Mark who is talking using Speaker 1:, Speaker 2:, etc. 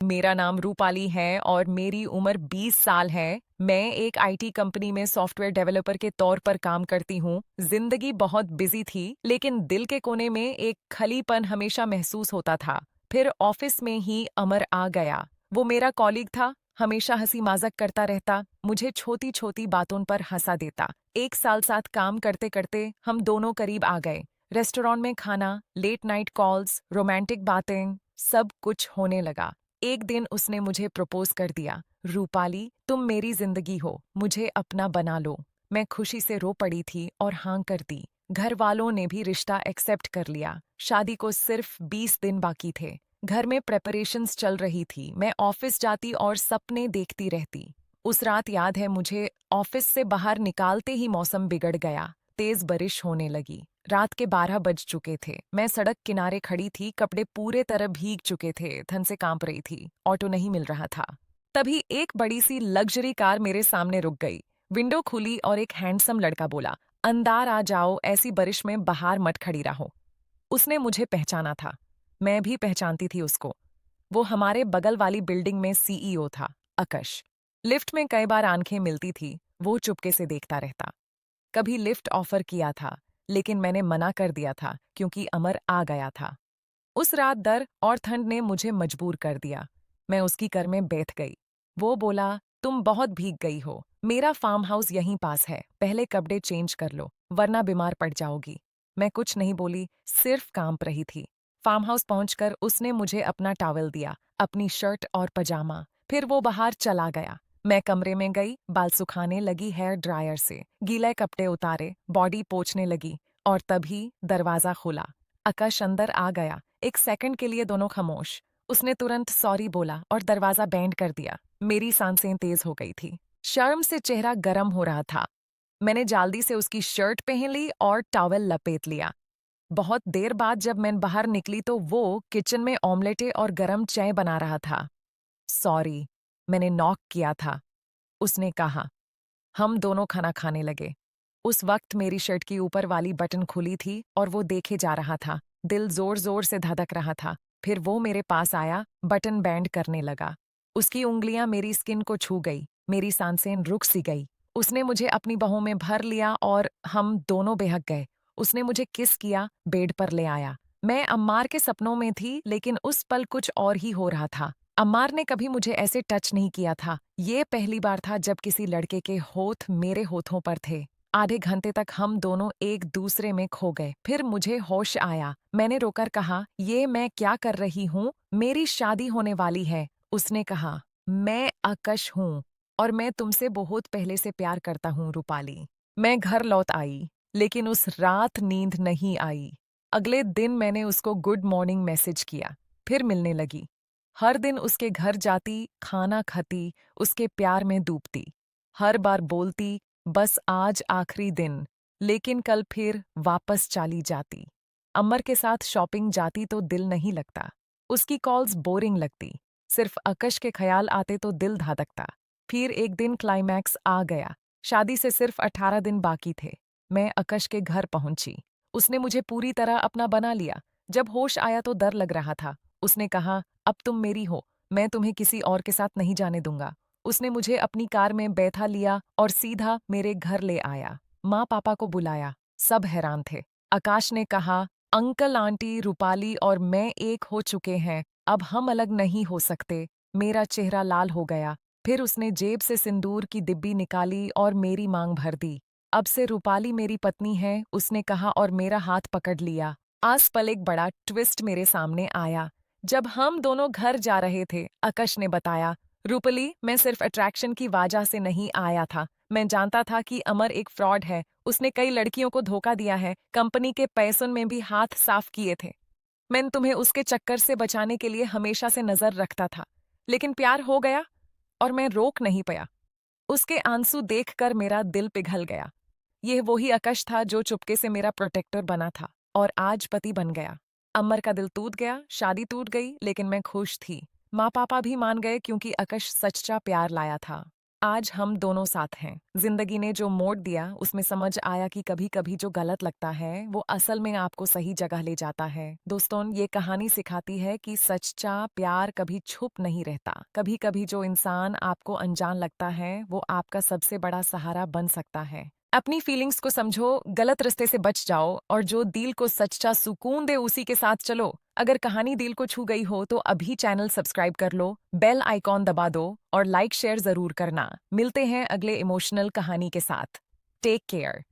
Speaker 1: मेरा नाम रूपाली है और मेरी उम्र 20 साल है। मैं एक आईटी कंपनी में सॉफ्टवेयर डेवलपर के तौर पर काम करती हूँ। जिंदगी बहुत बिजी थी, लेकिन दिल के कोने में एक खलीपन हमेशा महसूस होता था। फिर ऑफिस में ही अमर आ गया। वो मेरा कॉलीग था, हमेशा हंसी मजाक करता रहता, मुझे छोटी छोटी बातों पर हंसा देता। एक साल साथ काम करते करते हम दोनों करीब आ गए। रेस्टोरेंट में खाना, लेट नाइट कॉल्स, रोमांटिक बातें, सब कुछ होने लगा। एक दिन उसने मुझे प्रपोज कर दिया। रूपाली, तुम मेरी जिंदगी हो, मुझे अपना बना लो। मैं खुशी से रो पड़ी थी और हाँ कर दी। घर वालों ने भी रिश्ता एक्सेप्ट कर लिया। शादी को सिर्फ 20 दिन बाकी थे। घर में प्रेपरेशंस चल रही थी। मैं ऑफिस जाती और सपने देखती रहती। उस रात याद है मुझे, ऑफिस से बाहर निकालते ही मौसम बिगड़ गया। तेज बारिश होने लगी। रात के 12 बज चुके थे। मैं सड़क किनारे खड़ी थी, कपड़े पूरे तरह भीग चुके थे, ठंड से कांप रही थी। ऑटो नहीं मिल रहा था। तभी एक बड़ी सी लग्जरी कार मेरे सामने रुक गई। विंडो खुली और एक हैंडसम लड़का बोला, अंदर आ जाओ, ऐसी बारिश में बाहर मत खड़ी रहो। उसने मुझे पहचाना था। मैं भी पहचानती थी उसको। वो हमारे बगल वाली बिल्डिंग में सीईओ था, आकाश। लिफ्ट में कई बार आंखें मिलती थी। वो चुपके से देखता रहता। कभी लिफ्ट ऑफर किया था, लेकिन मैंने मना कर दिया था क्योंकि अमर आ गया था। उस रात डर और ठंड ने मुझे मजबूर कर दिया। मैं उसकी कार में बैठ गई। वो बोला, तुम बहुत भीग गई हो, मेरा फार्म हाउस यहीं पास है, पहले कपड़े चेंज कर लो, वरना बीमार पड़ जाओगी। मैं कुछ नहीं बोली, सिर्फ कांप रही थी। फार्म हाउस पहुंचकर उसने मुझे अपना टॉवल दिया, अपनी शर्ट और पजामा। फिर वो बाहर चला गया। मैं कमरे में गई, बाल सुखाने लगी हेयर ड्रायर से, गीले कपड़े उतारे, बॉडी पोंछने लगी, और तभी दरवाजा खुला। आकाश अंदर आ गया। एक सेकंड के लिए दोनों खामोश। उसने तुरंत सॉरी बोला और दरवाजा बैंड कर दिया। मेरी सांसें तेज हो गई थी। शर्म से चेहरा गर्म हो रहा था। मैंने जल्दी से उसकी शर्ट पहन ली और टॉवल लपेट लिया। बहुत देर बाद जब मैं बाहर निकली तो वो किचन में ऑमलेटे और गरम चाय बना रहा था। सॉरी, मैंने नॉक किया था, उसने कहा। हम दोनों खाना खाने लगे। उस वक्त मेरी शर्ट की ऊपर वाली बटन खुली थी और वो देखे जा रहा था। दिल जोर जोर से धड़क रहा था। फिर वो मेरे पास आया, बटन बैंड करने लगा। उसकी उंगलियां मेरी स्किन को छू गई। मेरी सांसें रुक सी गई। उसने मुझे अपनी बाहों में भर लिया और हम दोनों बेहक गए। उसने मुझे किस किया, बेड पर ले आया। मैं अम्मार के सपनों में थी, लेकिन उस पल कुछ और ही हो रहा था। अम्मार ने कभी मुझे ऐसे टच नहीं किया था। ये पहली बार था जब किसी लड़के के होठ मेरे होठों पर थे। आधे घंटे तक हम दोनों एक दूसरे में खो गए। फिर मुझे होश आया। मैंने रोकर कहा, ये मैं क्या कर रही हूँ? मेरी शादी होने वाली है। उसने कहा, मैं आकाश हूँ और मैं तुमसे बहुत पहले से प्यार करता हूँ रूपाली। मैं घर लौट आई, लेकिन उस रात नींद नहीं आई। अगले दिन मैंने उसको गुड मॉर्निंग मैसेज किया, फिर मिलने लगी। हर दिन उसके घर जाती, खाना खाती, उसके प्यार में डूबती। हर बार बोलती, बस आज आखिरी दिन, लेकिन कल फिर वापस चली जाती। अमर के साथ शॉपिंग जाती तो दिल नहीं लगता। उसकी कॉल्स बोरिंग लगती। सिर्फ आकाश के ख्याल आते तो दिल धड़कता। फिर एक दिन क्लाइमैक्स आ गया। शादी से सिर्फ 18 दिन बाकी थे। मैं आकाश के घर पहुंची। उसने मुझे पूरी तरह अपना बना लिया। जब होश आया तो डर लग रहा था। उसने कहा, अब तुम मेरी हो, मैं तुम्हें किसी और के साथ नहीं जाने दूंगा। उसने मुझे अपनी कार में बैठा लिया और सीधा मेरे घर ले आया। माँ पापा को बुलाया, सब हैरान थे। आकाश ने कहा, अंकल आंटी रूपाली और मैं एक हो चुके हैं, अब हम अलग नहीं हो सकते। मेरा चेहरा लाल हो गया। फिर उसने जेब से सिंदूर की डिब्बी निकाली और मेरी मांग भर दी। अब से रूपाली मेरी पत्नी है, उसने कहा और मेरा हाथ पकड़ लिया। आस पल एक बड़ा ट्विस्ट मेरे सामने आया। जब हम दोनों घर जा रहे थे, आकाश ने बताया, रूपली, मैं सिर्फ अट्रैक्शन की वजह से नहीं आया था। मैं जानता था कि अमर एक फ्रॉड है। उसने कई लड़कियों को धोखा दिया है, कंपनी के पैसों में भी हाथ साफ किए थे। मैं तुम्हें उसके चक्कर से बचाने के लिए हमेशा से नजर रखता था, लेकिन प्यार हो गया और मैं रोक नहीं पाया। उसके आंसू देखकर मेरा दिल पिघल गया। यह वही आकाश था जो चुपके से मेरा प्रोटेक्टर बना था और आज पति बन गया। अमर का दिल टूट गया, शादी टूट गई, लेकिन मैं खुश थी। माँ पापा भी मान गए क्योंकि आकाश सच्चा प्यार लाया था। आज हम दोनों साथ हैं। जिंदगी ने जो मोड़ दिया उसमें समझ आया कि कभी कभी जो गलत लगता है वो असल में आपको सही जगह ले जाता है। दोस्तों, ये कहानी सिखाती है कि सच्चा प्यार कभी छुप नहीं रहता। कभी कभी जो इंसान आपको अनजान लगता है वो आपका सबसे बड़ा सहारा बन सकता है। अपनी फीलिंग्स को समझो, गलत रास्ते से बच जाओ और जो दिल को सच्चा सुकून दे उसी के साथ चलो। अगर कहानी दिल को छू गई हो तो अभी चैनल सब्सक्राइब कर लो, बेल आइकॉन दबा दो और लाइक शेयर जरूर करना। मिलते हैं अगले इमोशनल कहानी के साथ। Take care.